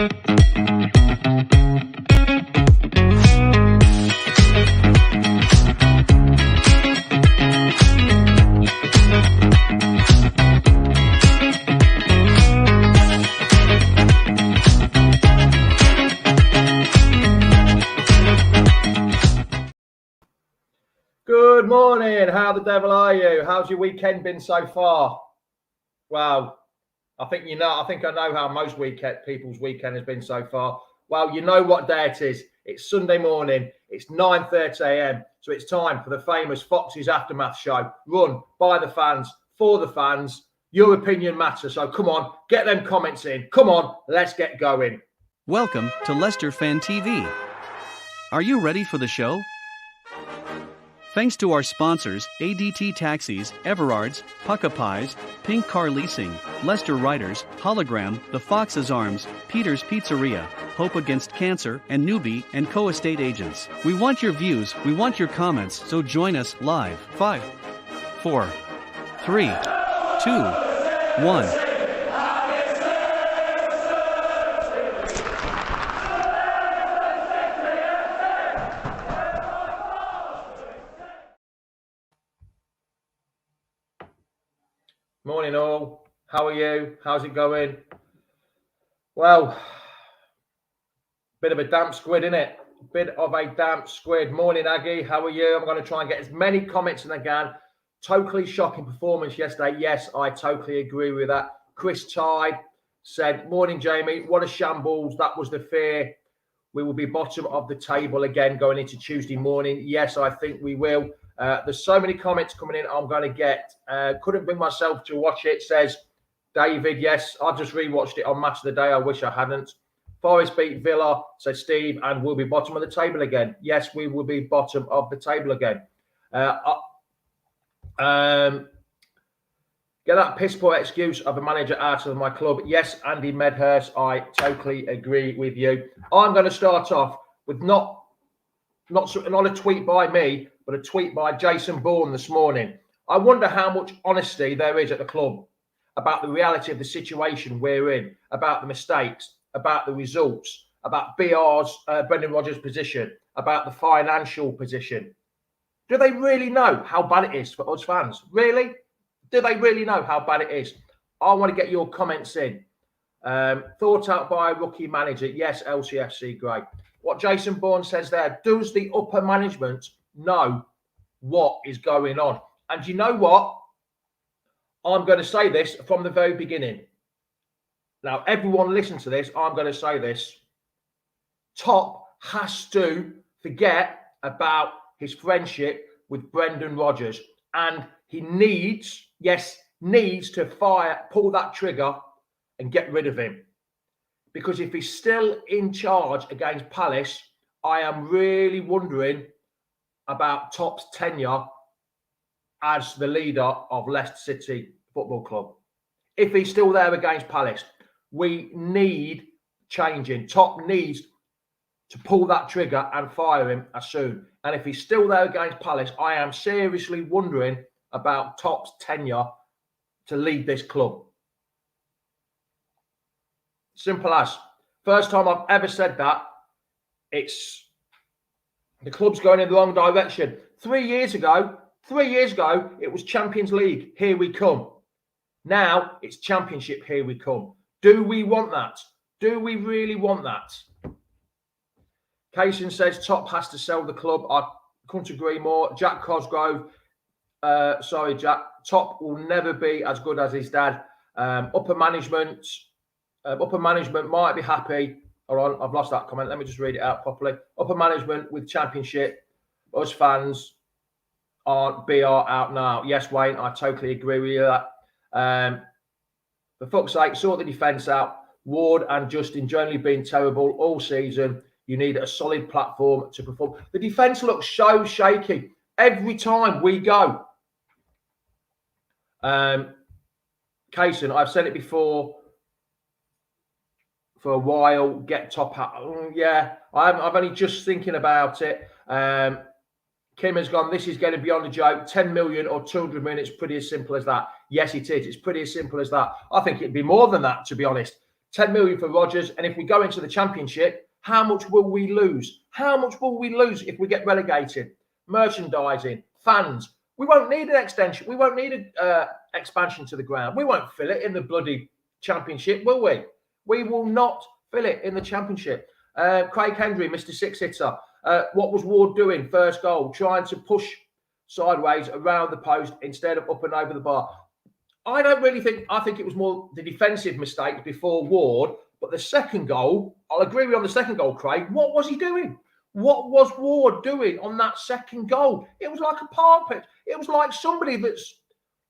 Good morning. How the devil are you? How's your weekend been so far? Well, I think I know how most people's weekend has been so far. Well, you know what day it is. It's Sunday morning. It's 9:30 a.m. So it's time for the famous Fox's Aftermath show, run by the fans, for the fans. Your opinion matters. So come on, get them comments in. Come on, let's get going. Welcome to Leicester Fan TV. Are you ready for the show? Thanks to our sponsors, ADT Taxis, Everards, Pukka Pies, Pink Car Leasing, Leicester Riders, Hollogram, The Fox's Arms, Peter's Pizzeria, Hope Against Cancer, and Newby Co estate agents. We want your views, we want your comments, so join us live. 5, 4, 3, 2, 1. Morning all. How are you? How's it going? Well, bit of a damp squid, innit? Bit of a damp squid. Morning, Aggie. How are you? I'm going to try and get as many comments as I can. Totally shocking performance yesterday. Yes, I totally agree with that. Chris Tide said, morning, Jamie. What a shambles. That was the fear. We will be bottom of the table again going into Tuesday morning. Yes, I think we will. There's so many comments coming in I'm going to get. Couldn't bring myself to watch it, says David. Yes, I've just rewatched it on Match of the Day. I wish I hadn't. Forest beat Villa, says Steve, and we'll be bottom of the table again. Yes, we will be bottom of the table again. Get that piss poor excuse of a manager out of my club. Yes, Andy Medhurst, I totally agree with you. I'm going to start off with not a tweet by me, but a tweet by Jason Bourne this morning. I wonder how much honesty there is at the club about the reality of the situation we're in, about the mistakes, about the results, about Brendan Rodgers' position, about the financial position. Do they really know how bad it is for us fans? Really? Do they really know how bad it is? I want to get your comments in. Thought out by a rookie manager. Yes, LCFC, great. What Jason Bourne says there, does the upper management know what is going on? And you know what? I'm going to say this from the very beginning. Now, everyone listen to this. I'm going to say this. Top has to forget about his friendship with Brendan Rodgers. And he needs to pull that trigger and get rid of him. Because if he's still in charge against Palace, I am really wondering about Top's tenure as the leader of Leicester City Football Club. If he's still there against Palace, we need changing. Top needs to pull that trigger and fire him as soon. And if he's still there against Palace, I am seriously wondering about Top's tenure to lead this club. Simple as. First time I've ever said that. It's the club's going in the wrong direction. 3 years ago, it was Champions League. Here we come. Now it's Championship. Here we come. Do we want that? Do we really want that? Kaysen says Top has to sell the club. I couldn't agree more. Jack Cosgrove. Sorry, Jack. Top will never be as good as his dad. Upper management might be happy. Hold on, I've lost that comment. Let me just read it out properly. Upper management with Championship. Us fans aren't BR out now. Yes, Wayne, I totally agree with you. For fuck's sake, sort the defence out. Ward and Justin generally been terrible all season. You need a solid platform to perform. The defence looks so shaky every time we go. Kaysen, I've said it before for a while. Get Top out. Yeah, I'm only just thinking about it. Kim has gone, this is getting beyond a joke. 10 million or 200 million, it's pretty as simple as that. Yes, it is. It's pretty as simple as that. I think it'd be more than that, to be honest. 10 million for Rodgers. And if we go into the Championship, how much will we lose? How much will we lose if we get relegated? Merchandising, fans. We won't need an extension. We won't need an expansion to the ground. We won't fill it in the bloody Championship, will we? We will not fill it in the Championship. Craig Hendry, Mr. Six-Hitter. What was Ward doing? First goal, trying to push sideways around the post instead of up and over the bar. I think it was more the defensive mistakes before Ward. But the second goal, I'll agree with you on the second goal, Craig. What was he doing? What was Ward doing on that second goal? It was like a park pitch. It was like somebody that's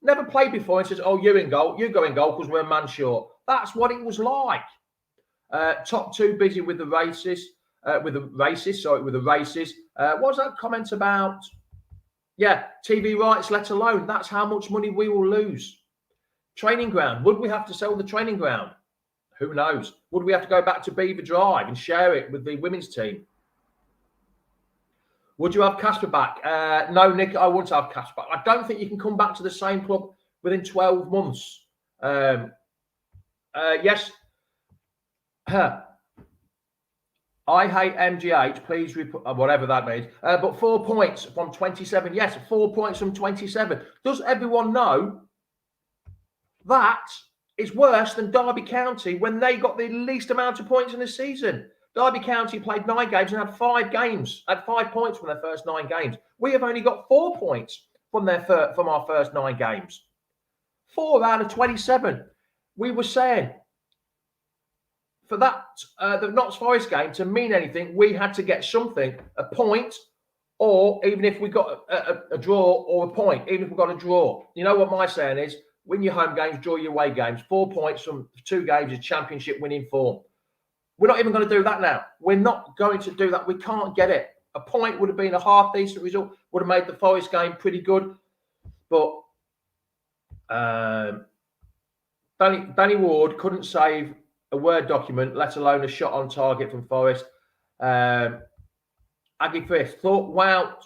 never played before and says, oh, you're in goal. You go in goal because we're a man short. That's what it was like. Top two busy with the races. With the races. What was that comment about? Yeah, TV rights, let alone. That's how much money we will lose. Training ground. Would we have to sell the training ground? Who knows? Would we have to go back to Beaver Drive and share it with the women's team? Would you have Casper back? No, Nick, I wouldn't have Casper back. I don't think you can come back to the same club within 12 months. Yes. I hate MGH. Please, whatever that means. But 4 points from 27. Yes, 4 points from 27. Does everyone know that is worse than Derby County when they got the least amount of points in the season? Derby County played 9 games and had 5 points from their first 9 games. We have only got 4 points from our first 9 games. 4 out of 27. We were saying for that the Notts Forest game to mean anything, we had to get something, a point, or even if we got a draw or a point, even if we got a draw. You know what my saying is? Win your home games, draw your away games. 4 points from 2 games is Championship winning form. We're not even going to do that now. We're not going to do that. We can't get it. A point would have been a half decent result. Would have made the Forest game pretty good. But Danny Ward couldn't save a Word document, let alone a shot on target from Forest. Aggie Frith thought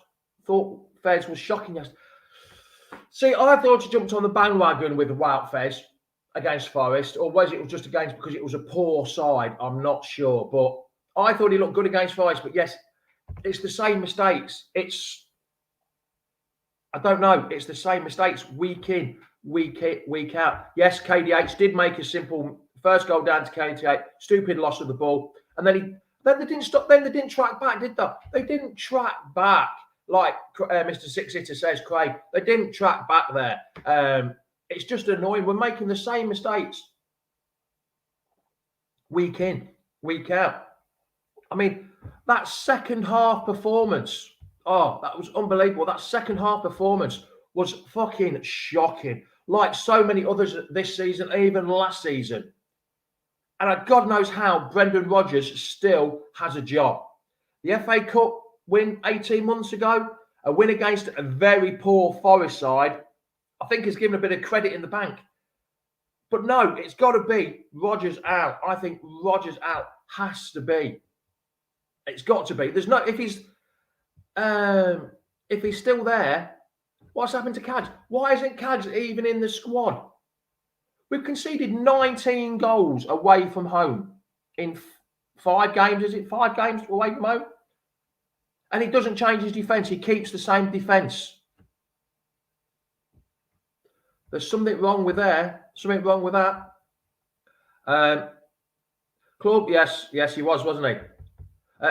Fez was shocking yesterday. See, I thought he jumped on the bandwagon with Wout Fez against Forest, or was it just against because it was a poor side? I'm not sure, but I thought he looked good against Forest. But yes, it's the same mistakes. I don't know. It's the same mistakes week in, week out. Yes, KDH did make a simple first goal down to KDH, stupid loss of the ball, and then they didn't stop. Then they didn't track back, did they? They didn't track back. Like Mr. Six-Hitter says, Craig, they didn't track back there. It's just annoying. We're making the same mistakes week in, week out. I mean, that second half performance, that was unbelievable. That second half performance was fucking shocking. Like so many others this season, even last season. And God knows how Brendan Rodgers still has a job. The FA Cup win 18 months ago, a win against a very poor Forest side, I think has given a bit of credit in the bank. But no, it's got to be Rodgers out. I think Rodgers out has to be. It's got to be. There's no if he's still there, what's happened to Cads? Why isn't Cads even in the squad? We've conceded 19 goals away from home in 5 games. Is it 5 games away from home? And he doesn't change his defence. He keeps the same defence. There's something wrong with there. Something wrong with that. Claude, yes, he was, wasn't he?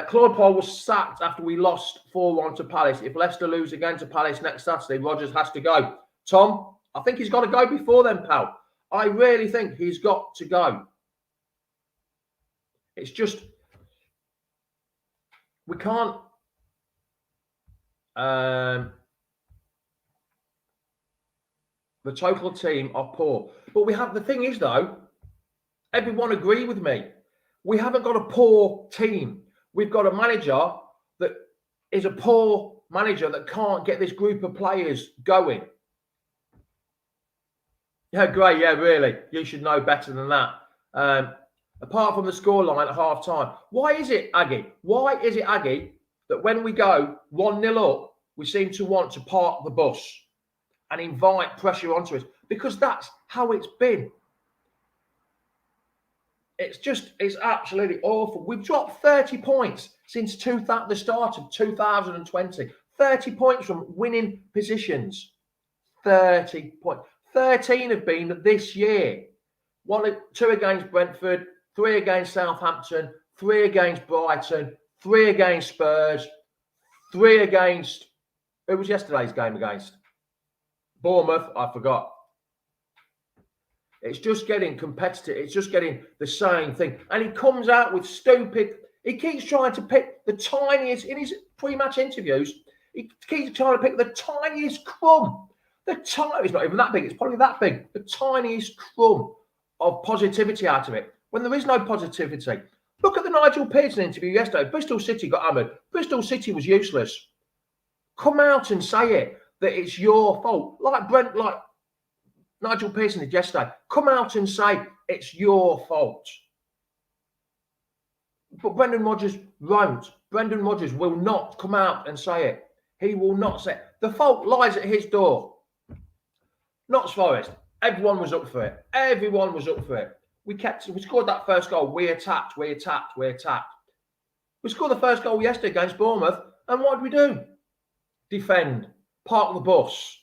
Claude Paul was sacked after we lost 4-1 to Palace. If Leicester lose again to Palace next Saturday, Rodgers has to go. Tom, I think he's got to go before then, pal. I really think he's got to go. It's just, we can't. The total team are poor. But we have, the thing is though, everyone agree with me. We haven't got a poor team. We've got a manager that is a poor manager that can't get this group of players going. Yeah, great. Yeah, really. You should know better than that. Apart from the scoreline at half time. Why is it, Aggie? That when we go 1-0 up, we seem to want to park the bus and invite pressure onto us? Because that's how it's been. it's absolutely awful. We've dropped 30 points since the start of 2020. 30 points from winning positions. 30 points. 13 have been this year. 2 against Brentford, 3 against Southampton, 3 against Brighton, 3 against Spurs, 3 against... Who was yesterday's game against? Bournemouth, I forgot. It's just getting competitive. It's just getting the same thing. And he comes out with stupid... He keeps trying to pick the tiniest... In his pre-match interviews, he keeps trying to pick the tiniest crumb. It's not even that big. It's probably that big. The tiniest crumb of positivity out of it. When there is no positivity. Look at the Nigel Pearson interview yesterday. Bristol City got hammered. Bristol City was useless. Come out and say it. That it's your fault. Like Nigel Pearson did yesterday. Come out and say it's your fault. But Brendan Rodgers won't. Brendan Rodgers will not come out and say it. He will not say it. The fault lies at his door. Not Forest. Everyone was up for it. Everyone was up for it. We scored that first goal. We attacked. We scored the first goal yesterday against Bournemouth. And what did we do? Defend. Park the bus.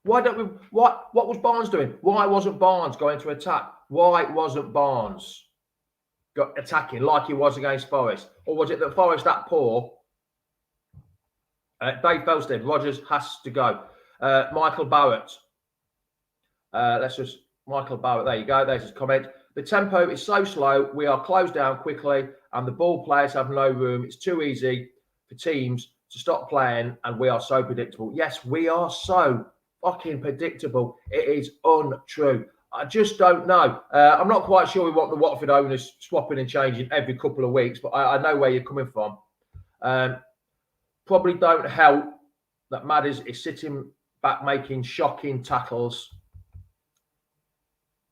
Why don't we? What was Barnes doing? Why wasn't Barnes going to attack? Why wasn't Barnes attacking like he was against Forest? Or was it that Forest that poor? Dave Felstead, Rodgers has to go. Michael Barrett. Michael Barrett, there you go. There's his comment. The tempo is so slow. We are closed down quickly and the ball players have no room. It's too easy for teams to stop playing and we are so predictable. Yes, we are so fucking predictable. It is untrue. I just don't know. I'm not quite sure we want the Watford owners swapping and changing every couple of weeks, but I know where you're coming from. Probably don't help that Madders is sitting back making shocking tackles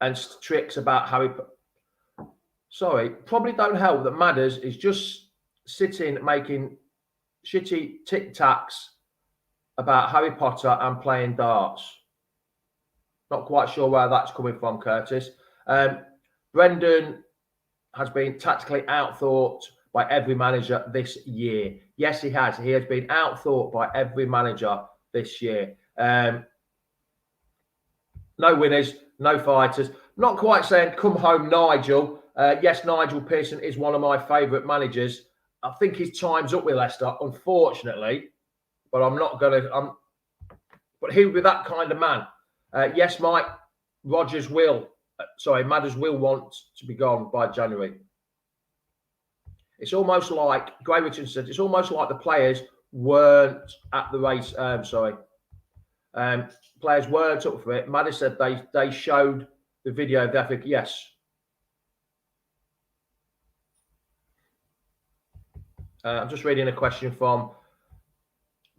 and tricks about how he... Sorry, probably don't help that Madders is just sitting making shitty tic-tacs about Harry Potter and playing darts. Not quite sure where that's coming from, Curtis. Brendan has been tactically outthought by every manager this year. Yes, he has. He has been outthought by every manager this year. No winners, no fighters. Not quite saying, come home, Nigel. Yes, Nigel Pearson is one of my favourite managers. I think his time's up with Leicester, unfortunately. But I'm not going to... But he will be that kind of man. Yes, Mike, Madders will want to be gone by January. It's almost like, Gray Richardson said, it's almost like the players weren't at the race. Players weren't up for it. Madders said they showed the video of the ethic. Yes. I'm just reading a question from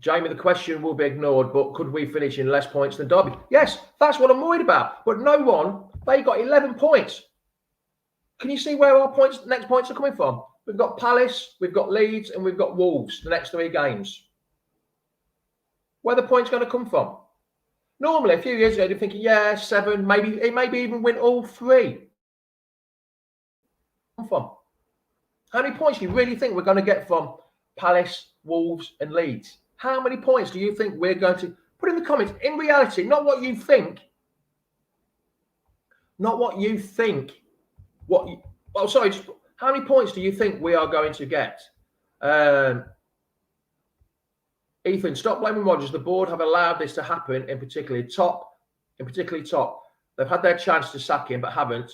Jamie. The question will be ignored, but could we finish in less points than Derby? Yes, that's what I'm worried about. But no one, they got 11 points. Can you see where our next points are coming from? We've got Palace, we've got Leeds, and we've got Wolves, the next 3 games. Where are the points going to come from? Normally, a few years ago, you'd think, yeah, 7, maybe even win all 3. Come from? How many points do you really think we're going to get from Palace, Wolves, and Leeds? How many points do you think we're going to... Put in the comments, in reality, not what you think. Not what you think. How many points do you think we are going to get? Ethan, stop blaming Rodgers. The board have allowed this to happen, in particularly top. They've had their chance to sack him, but haven't.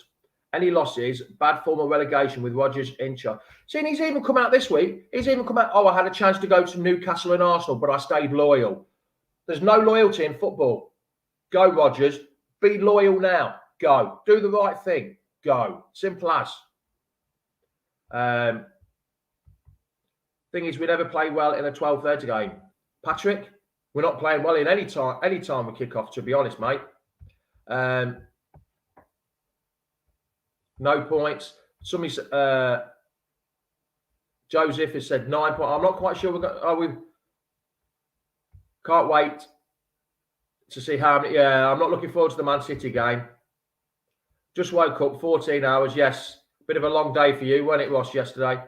Any losses, bad form of relegation with Rodgers in charge. See, and he's even come out this week. He's even come out, I had a chance to go to Newcastle and Arsenal, but I stayed loyal. There's no loyalty in football. Go, Rodgers. Be loyal now. Go. Do the right thing. Go. Simple as. Thing is, we never play well in a 12:30 game. Patrick, we're not playing well in any time we kick off, to be honest, mate. No points. Somebody, Joseph has said 9 points. I'm not quite sure we can't wait to see how many. Yeah, I'm not looking forward to the Man City game. Just woke up, 14 hours. Yes, bit of a long day for you, wasn't it, Ross, yesterday?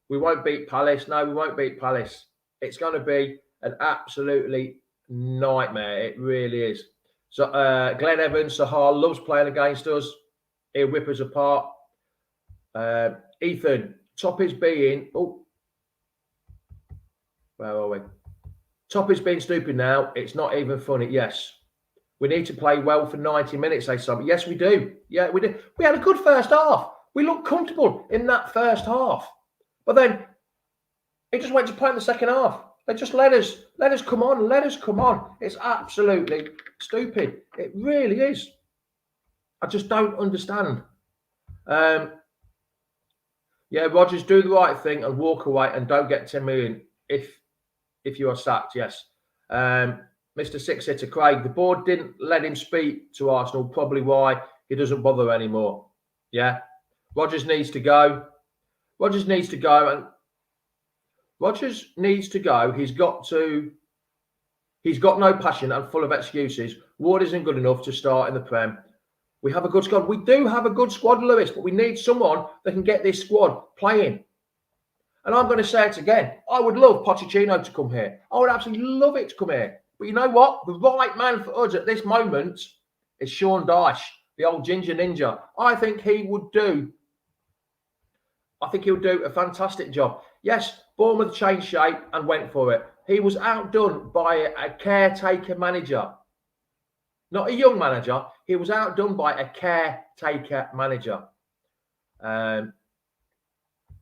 We won't beat Palace. No, we won't beat Palace. It's going to be an absolutely nightmare. It really is. So Glenn Evans, Sahar, loves playing against us. He'll rip us apart. Ethan, top is being... Oh, where are we? Top is being stupid now. It's not even funny. Yes. We need to play well for 90 minutes, say something. Yes, we do. Yeah, we do. We had a good first half. We looked comfortable in that first half. But then it just went to play in the second half. They just let us come on. Let us come on. It's absolutely stupid. It really is. I just don't understand. Yeah, Rodgers, do the right thing and walk away and don't get 10 million if you are sacked. Yes. Mr. Six-Hitter Craig, the board didn't let him speak to Arsenal, probably why he doesn't bother anymore. Yeah. Rodgers needs to go. Rodgers needs to go. And Rodgers needs to go. He's got no passion and full of excuses. Ward isn't good enough to start in the Prem. We have a good squad. We do have a good squad, Lewis, but we need someone that can get this squad playing. And I'm going to say it again. I would love Pochettino to come here. I would absolutely love it to come here. But you know what? The right man for us at this moment is Sean Dyche, the old ginger ninja. I think he'll do a fantastic job. Yes, Bournemouth changed shape and went for it. He was outdone by a caretaker manager. Not a young manager. He was outdone by a caretaker manager.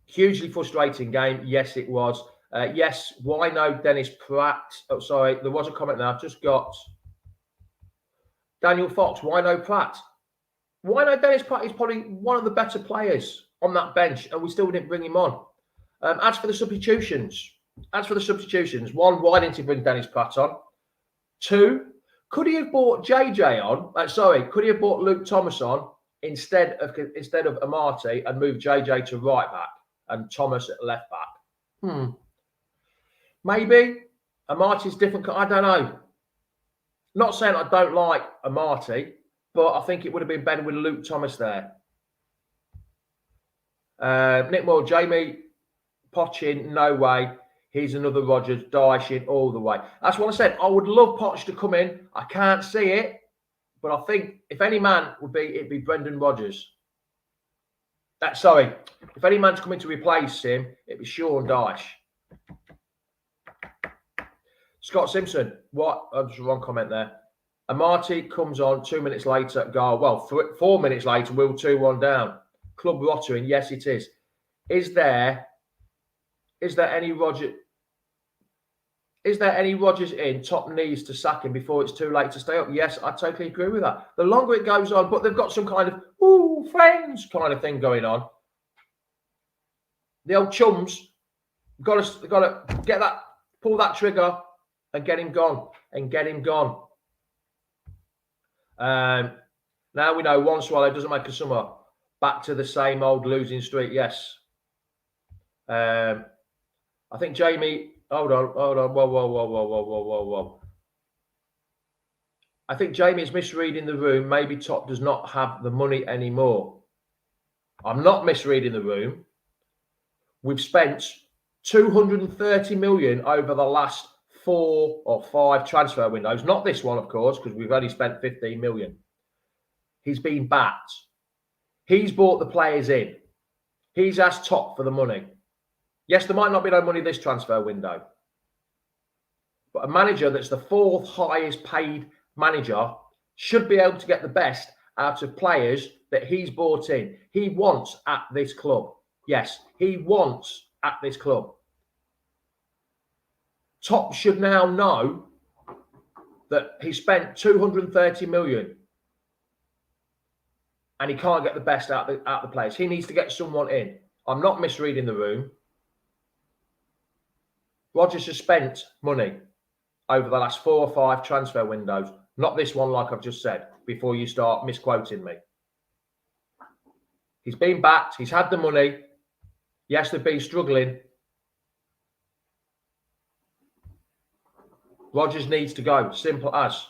Hugely frustrating game. Yes, it was. Yes, why no Dennis Pratt? Oh, sorry, there was a comment there. I've just got Daniel Fox. Why no Pratt? Why no Dennis Pratt? He's probably one of the better players on that bench, and we still didn't bring him on. As for the substitutions, one, why didn't he bring Dennis Pratt on? Two, could he have brought JJ on? Could he have brought Luke Thomas on instead of Amati and moved JJ to right back and Thomas at left back? Maybe Amati's different. I don't know. Not saying I don't like Amati, but I think it would have been better with Luke Thomas there. Nick Moore, Jamie Pochin, no way. He's another Rodgers, Dyche in all the way. That's what I said. I would love Poch to come in. I can't see it, but I think if any man would be, it'd be Brendan Rodgers. If any man's coming to replace him, it'd be Sean Dyche. Scott Simpson, what? Just wrong comment there. Amati comes on 2 minutes later. Go well. 4 minutes later, we're 2-1 down. Club rottering. Yes, it is. Is there any Rodgers? Is there any Rodgers in? Top needs to sack him before it's too late to stay up. Yes, I totally agree with that. The longer it goes on, but they've got some kind of friends kind of thing going on. The old chums got to get that, pull that trigger and get him gone. Now we know one swallow doesn't make a summer. Back to the same old losing streak. Yes. I think Jamie. Hold on. Whoa. I think Jamie is misreading the room. Maybe Top does not have the money anymore. I'm not misreading the room. We've spent 230 million over the last 4 or 5 transfer windows. Not this one, of course, because we've only spent 15 million. He's been backed. He's brought the players in. He's asked Top for the money. Yes, there might not be no money this transfer window. But a manager that's the 4th highest paid manager should be able to get the best out of players that he's brought in. He wants at this club. Yes, he wants at this club. Top should now know that he spent 230 million and he can't get the best out the players. He needs to get someone in. I'm not misreading the room. Rodgers has spent money over the last 4 or 5 transfer windows. Not this one, like I've just said, before you start misquoting me. He's been backed. He's had the money. Yes, they've been struggling. Rodgers needs to go. Simple as.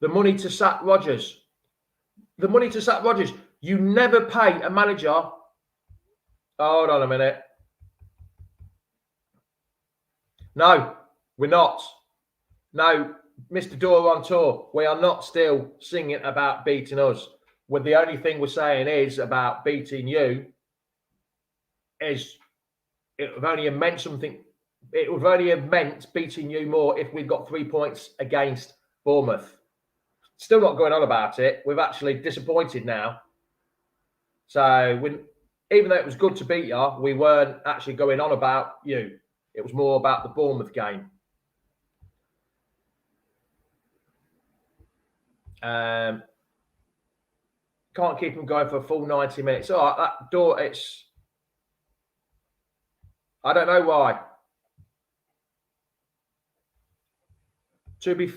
The money to sack Rodgers. the money to sack Rodgers. You never pay a manager. Hold on a minute. No, we're not. No, Mr. Dora on tour, we are not still singing about beating us. Well, the only thing we're saying is about beating you is it would only have meant something. It would only have meant beating you more if we'd got 3 points against Bournemouth. Still not going on about it. We've actually disappointed now. So even though it was good to beat you, we weren't actually going on about you. It was more about the Bournemouth game. Can't keep them going for a full 90 minutes. All right, that door, I don't know why. To be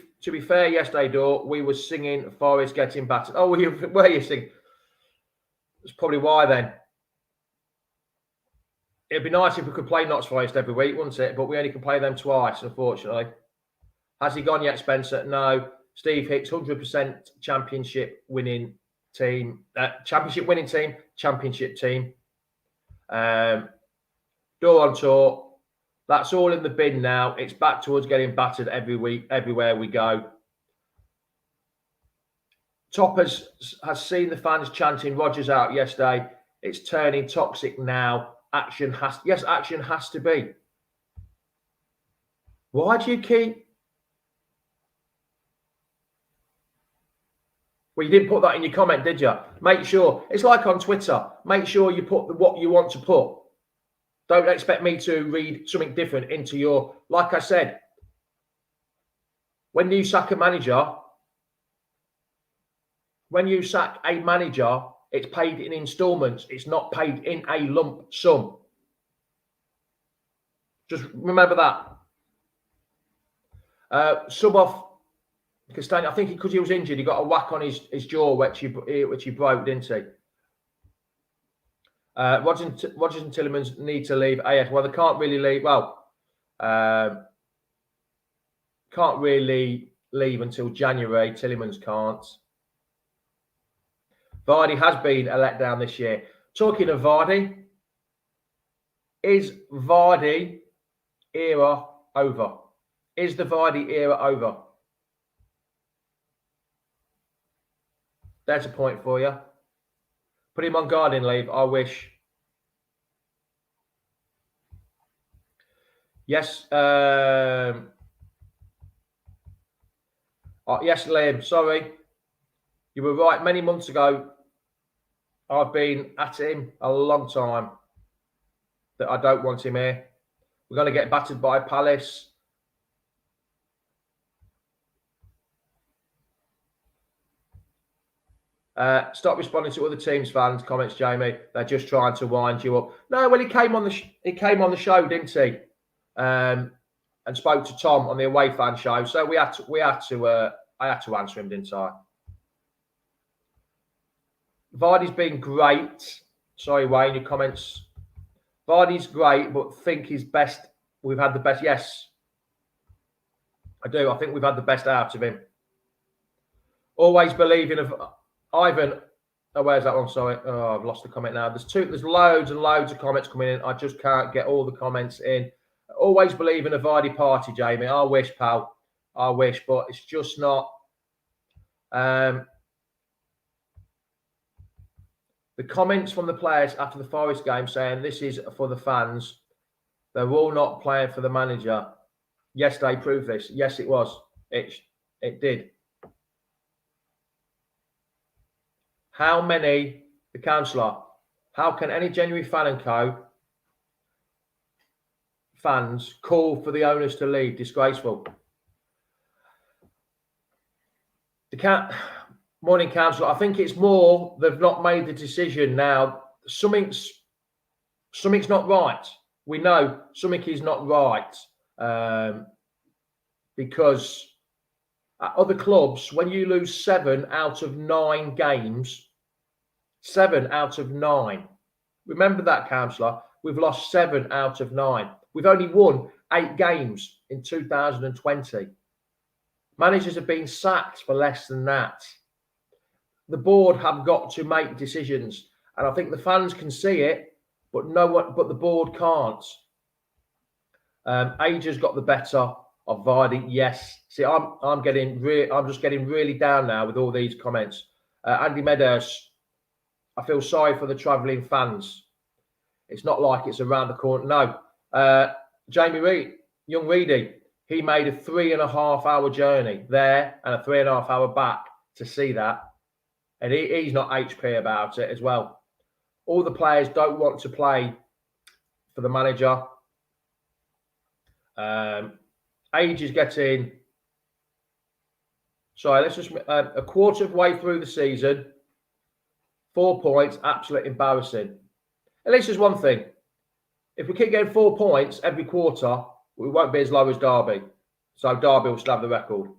fair, yesterday, Dor, we were singing Forest getting battered. Oh, were you singing? That's probably why then. It'd be nice if we could play Notts Forest every week, wouldn't it? But we only can play them twice, unfortunately. Has he gone yet, Spencer? No. Steve Hicks, 100% championship winning team. Championship winning team, championship team. Door on tour. That's all in the bin now. It's back to us getting battered every week, everywhere we go. Top has seen the fans chanting Rodgers out yesterday. It's turning toxic now. Action has to be. Why do you keep? Well, you didn't put that in your comment, did you? Make sure. It's like on Twitter. Make sure you put what you want to put. Don't expect me to read something different into your... Like I said, when you sack a manager, it's paid in installments. It's not paid in a lump sum. Just remember that. Sub off Castagna. I think because he was injured, he got a whack on his jaw, which he broke, didn't he? Rodgers and Tielemans need to leave AS. Well, they can't really leave. Well, can't really leave until January. Tielemans can't. Vardy has been a letdown this year. Talking of Vardy, is Vardy era over? Is the Vardy era over? That's a point for you. Put him on gardening leave. I wish. Yes. Yes, Liam. Sorry. You were right. Many months ago, I've been at him a long time that I don't want him here. We're going to get battered by Palace. Stop responding to other teams' fans' comments, Jamie. They're just trying to wind you up. No, well, he came on the show, didn't he? And spoke to Tom on the away fan show. So I had to answer him, didn't I? Vardy's been great. Sorry, Wayne, your comments. Vardy's great, but think he's best. We've had the best. Yes, I do. I think we've had the best out of him. Always believing of Ivan. Oh, where's that one? Sorry. Oh, I've lost the comment now. There's loads and loads of comments coming in. I just can't get all the comments in. Always believe in a Vardy party, Jamie. I wish, pal. I wish, but it's just not. The comments from the players after the Forest game saying this is for the fans. They're all not playing for the manager. Yes, they proved this. Yes, it was. It did. How many, the councillor, how can any genuine fan and co fans call for the owners to leave? Disgraceful. Morning, councillor. I think it's more they've not made the decision now. Something's not right. We know something is not right because at other clubs, when you lose 7 out of 9 games, 7 out of 9. Remember that, councillor. We've lost 7 out of 9. We've only won 8 games in 2020. Managers have been sacked for less than that. the board have got to make decisions, and I think the fans can see it, but the board can't. Age has got the better of Vardy. Yes. See, I'm just getting really down now with all these comments. Andy Medhurst, I feel sorry for the travelling fans. It's not like it's around the corner. No. Jamie Reed, young Reedy, he made a 3.5-hour journey there and a 3.5-hour back to see that. And he's not HP about it as well. All the players don't want to play for the manager. Age is getting... Sorry, let's just... a quarter of the way through the season, 4 points, absolutely embarrassing. At least there's one thing. If we keep getting 4 points every quarter, we won't be as low as Derby. So Derby will still have the record.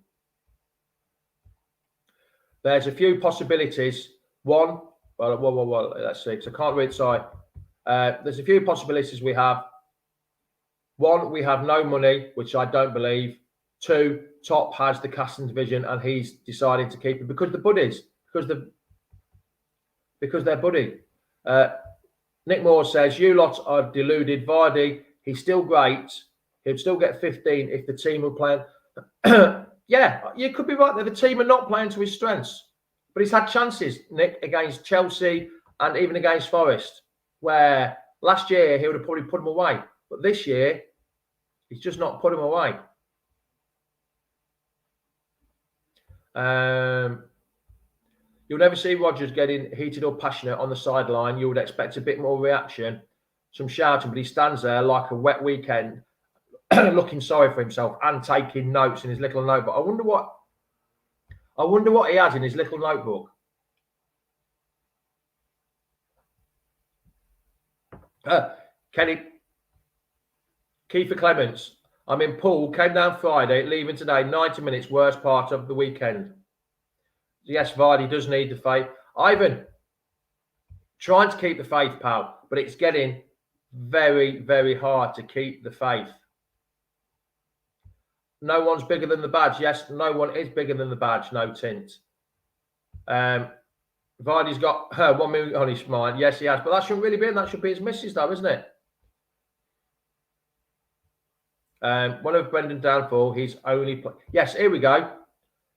There's a few possibilities. One, well, let's see, because I can't read, sorry. There's a few possibilities we have. One, we have no money, which I don't believe. Two, Top has the casting division and he's deciding to keep it because the buddies, because they're buddy. Nick Moore says, you lot are deluded. Vardy, he's still great. He'll still get 15 if the team were playing. Yeah, you could be right there. The team are not playing to his strengths. But he's had chances, Nick, against Chelsea and even against Forest, where last year he would have probably put them away. But this year, he's just not put them away. You'll never see Rodgers getting heated or passionate on the sideline. You would expect a bit more reaction, some shouting, but he stands there like a wet weekend, looking sorry for himself and taking notes in his little notebook. I wonder what he has in his little notebook. Kiefer Clements. I'm in Poole, came down Friday, leaving today, 90 minutes, worst part of the weekend. Yes, Vardy does need the faith. Ivan, trying to keep the faith, pal, but it's getting very, very hard to keep the faith. No one's bigger than the badge. Yes, no one is bigger than the badge. No tint. Vardy's got 1 million on his mind. Yes, he has. But that shouldn't really be. That should be his missus, though, isn't it? One of Brendan's downfall, he's only... Yes, here we go.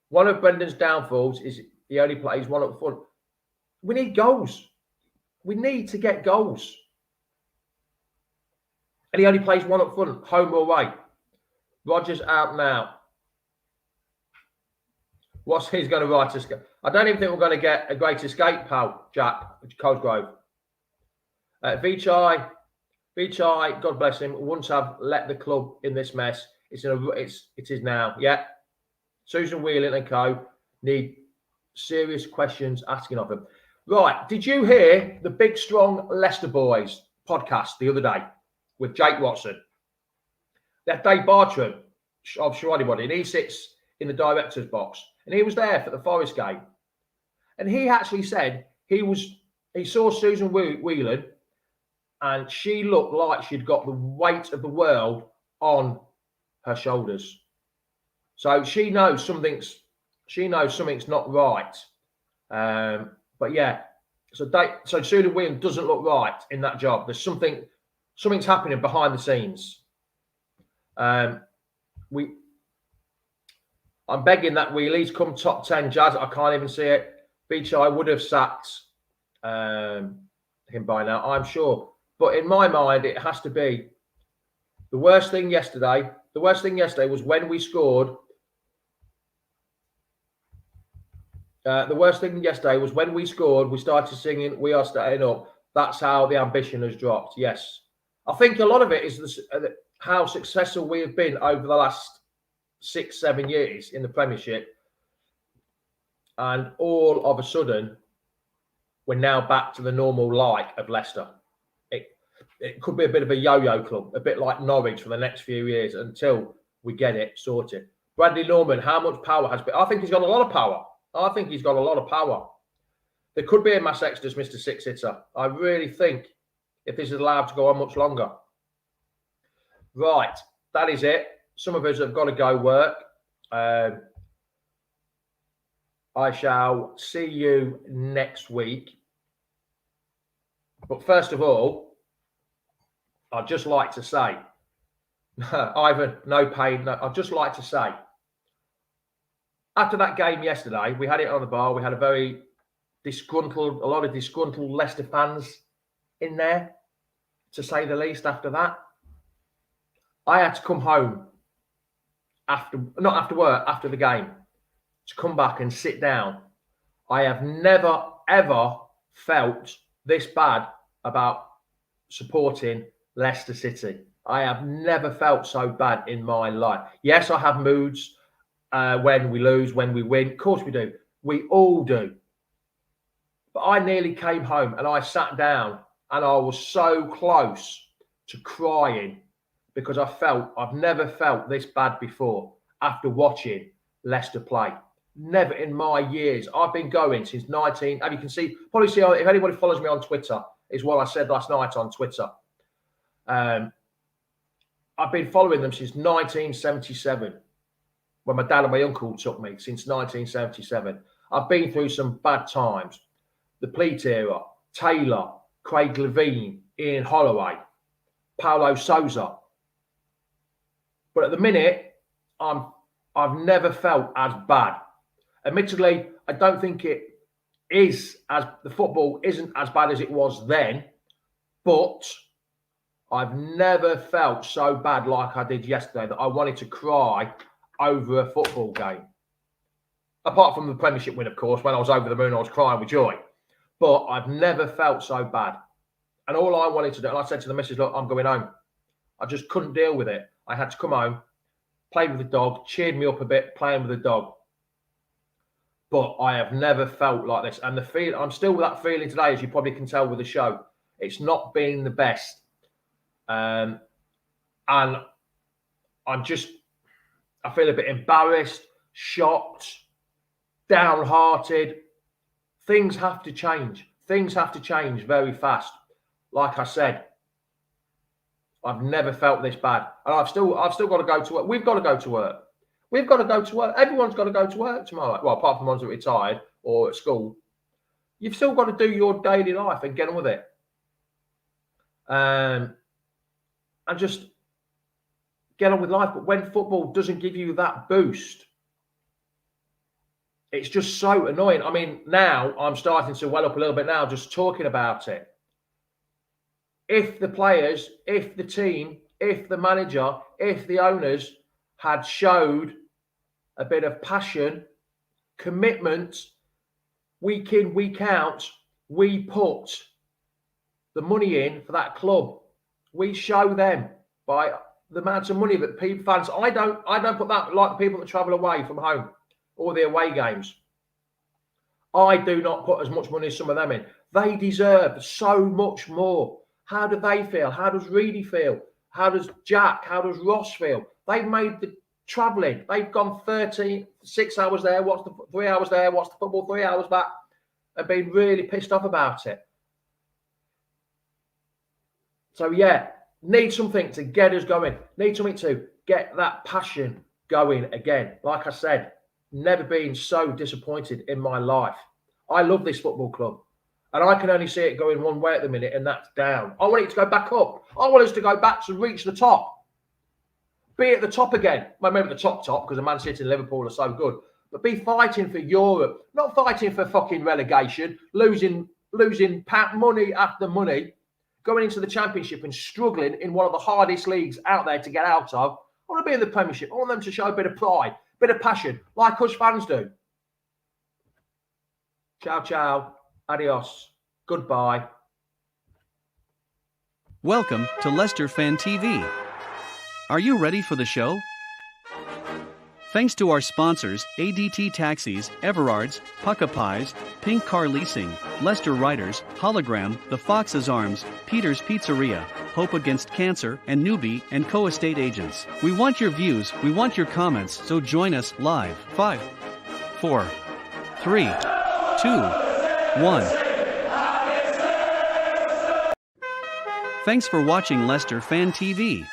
One of Brendan's downfalls is he only plays one up front. We need goals. We need to get goals. And he only plays one up front, home or away. Rodgers out now. What's he's going to write us? I don't even think we're going to get a great escape, pal, Jack Cosgrove. Vichai, God bless him, wouldn't have let the club in this mess. It is now. Yeah. Susan Whelan and co. need serious questions asking of them. Right. Did you hear the Big Strong Leicester Boys podcast the other day with Jake Watson? That Dave Bartram of Sherrodybody, and he sits in the director's box. And he was there for the Forest game. And he actually said he saw Susan Whelan and she looked like she'd got the weight of the world on her shoulders. So she knows something's not right. But yeah, so Susan Whelan doesn't look right in that job. There's something's happening behind the scenes. I'm begging that we at least come top 10, Jazz. I can't even see it. Beach, I would have sacked him by now, I'm sure. But in my mind, it has to be the worst thing yesterday. The worst thing yesterday was when we scored. The worst thing yesterday was when we scored, we started singing, "We Are Staying Up." That's how the ambition has dropped. Yes. I think a lot of it is how successful we have been over the last 6-7 years in the Premiership. And all of a sudden, we're now back to the normal like of Leicester. It could be a bit of a yo-yo club, a bit like Norwich for the next few years until we get it sorted. Bradley Norman, how much power has been? I think he's got a lot of power. There could be a mass exodus, Mr. Six-Hitter. I really think if this is allowed to go on much longer. Right, that is it. Some of us have got to go work. I shall see you next week. But first of all, I'd just like to say, Ivan, no pain. No, I'd just like to say, after that game yesterday, we had it on the bar. We had a lot of disgruntled Leicester fans in there, to say the least. After that, I had to come home not after work, after the game, to come back and sit down. I have never, ever felt this bad about supporting Leicester City. I have never felt so bad in my life. Yes, I have moods when we lose, when we win. Of course we do. We all do. But I nearly came home and I sat down and I was so close to crying because I've never felt this bad before after watching Leicester play. Never in my years. I've been going since 19. And you can see, probably see if anybody follows me on Twitter, is what I said last night on Twitter. I've been following them since 1977, when my dad and my uncle took me, since 1977. I've been through some bad times. The Pleat era, Taylor, Craig Levine, Ian Holloway, Paulo Sousa. But at the minute, I've never felt as bad. Admittedly, I don't think it is the football isn't as bad as it was then, but I've never felt so bad like I did yesterday that I wanted to cry over a football game. Apart from the Premiership win, of course, when I was over the moon, I was crying with joy. But I've never felt so bad. And all I wanted to do, and I said to the missus, look, I'm going home. I just couldn't deal with it. I had to come home, play with the dog, cheered me up a bit, playing with the dog. But I have never felt like this. And I'm still with that feeling today, as you probably can tell with the show. It's not been the best. And I feel a bit embarrassed, shocked, downhearted. Things have to change. Things have to change very fast. Like I said, I've never felt this bad. And I've still got to go to work. We've got to go to work. We've got to go to work. Everyone's got to go to work tomorrow. Well, apart from ones that are retired or at school. You've still got to do your daily life and get on with it. And just get on with life. But when football doesn't give you that boost, it's just so annoying. I mean, now I'm starting to well up a little bit now just talking about it. If the players, if the team, if the manager, if the owners had showed a bit of passion, commitment, week in, week out, we put the money in for that club. We show them by the amount of money that people, fans, I don't put that like the people that travel away from home or the away games. I do not put as much money as some of them in. They deserve so much more. How do they feel? How does Reedy feel? How does Jack? How does Ross feel? They've made the travelling. They've gone 6 hours there, watched the 3 hours there, watched the football 3 hours back, and been really pissed off about it. So, yeah, need something to get us going. Need something to get that passion going again. Like I said, never been so disappointed in my life. I love this football club. And I can only see it going one way at the minute, and that's down. I want it to go back up. I want us to go back to reach the top. Be at the top again. Well, maybe the top, because the Man City and Liverpool are so good. But be fighting for Europe. Not fighting for fucking relegation. Losing money after money. Going into the Championship and struggling in one of the hardest leagues out there to get out of. I want to be in the Premiership. I want them to show a bit of pride, a bit of passion, like us fans do. Ciao, ciao. Adios. Goodbye. Welcome to Leicester Fan TV. Are you ready for the show? Thanks to our sponsors, ADT Taxis, Everards, Pukka Pies, Pink Car Leasing, Leicester Riders, Hollogram, The Fox's Arms, Peter's Pizzeria, Hope Against Cancer, and Newby Co estate agents. We want your views, we want your comments, so join us live. 5, 4, 3, 2, 1. Thanks for watching Leicester Fan TV.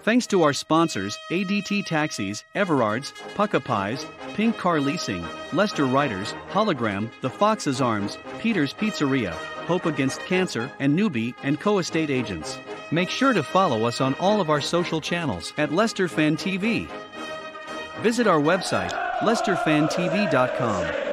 Thanks to our sponsors, ADT Taxis, Everards, Pukka Pies, Pink Car Leasing, Leicester Riders, Hollogram, The Fox's Arms, Peter's Pizzeria, Hope Against Cancer, and Newby Co estate agents. Make sure to follow us on all of our social channels at Leicester Fan TV. Visit our website, leicesterfantv.com.